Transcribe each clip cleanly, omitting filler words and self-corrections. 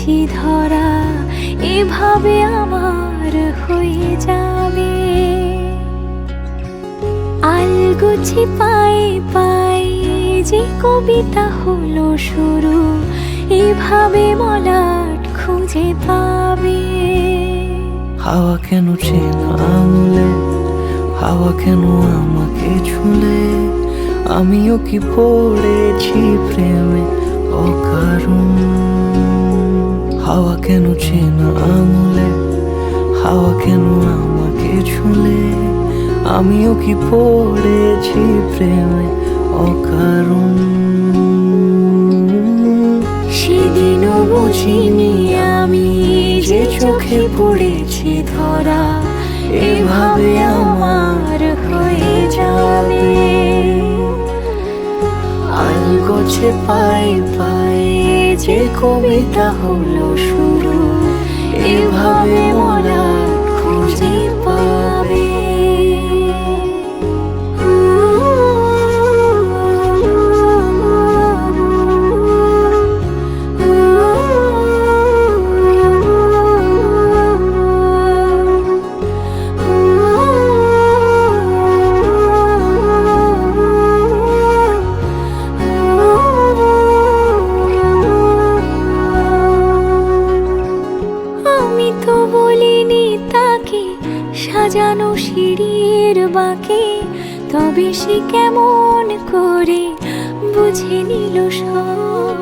পড়েছি ধরা, এভাবে আমার হয়ে যাবে। আলগোছি পায়ে পায়ে যে কবিতা হলো শুরু, এভাবে মলাট খুঁজে পাবে। হাওয়া কেন চেনা আঙুলে, হাওয়া কেন আমাকে ছুলে, আমিও কি পড়েছি প্রেমে অকারণ। হাওয়া কেন চেনা আঙুলে, হাওয়া কেন আমাকে ছুলে, আমিও কি পড়েছি প্রেমে অকারণ। সেদিনও বুঝিনি আমি যে চোখে পড়েছি ধরা, এভাবে আমার হয়ে যাবে। আলগোছে পায়ে পায়ে যে কবিতা হলো শুরু, এভাবে মলাট খুঁজে পাবে। আমি তো বলিনি তাকে সাজানো সিঁড়ির বাঁকে, তবে সে কেমন করে বুঝে নিল সব।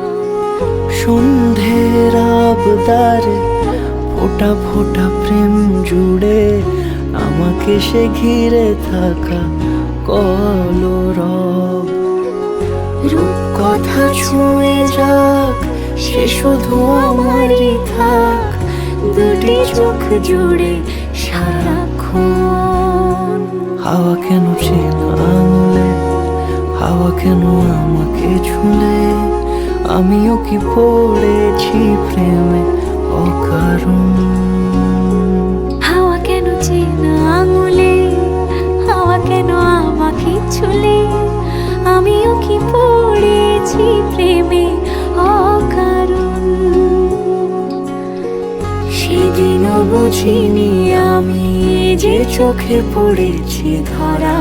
সন্ধ্যের আবদারে ফোটা ফোটা প্রেম জুড়ে, আমাকে সে ঘিরে থাকা কলরব। রূপকথা ছুঁয়ে যাক, সে শুধু আমারই থাক, দুটি চোখ জুড়ে সারাক্ষণ। হাওয়া কেন চেনা আঙুলে, হাওয়া কেন আমাকে ছুলে, আমিও কি পড়েছি প্রেমে অকারণ। হাওয়া কেন চেনা আঙুলে, হাওয়া কেন আমাকে ছুলে, আমিও কি পড়েছি প্রেমে অকারণ। সেদিনও বুঝিনি আমি যে চোখে পড়েছি ধরা,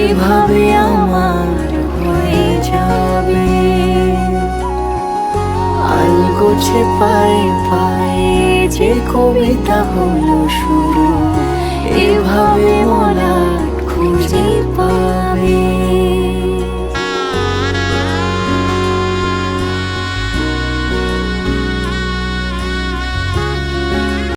এভাবে আমার হয়ে যাবে। আলগোছে পায়ে পায়ে যে কবিতা হলো শুরু, এভাবে মলাট খুঁজে পাবে।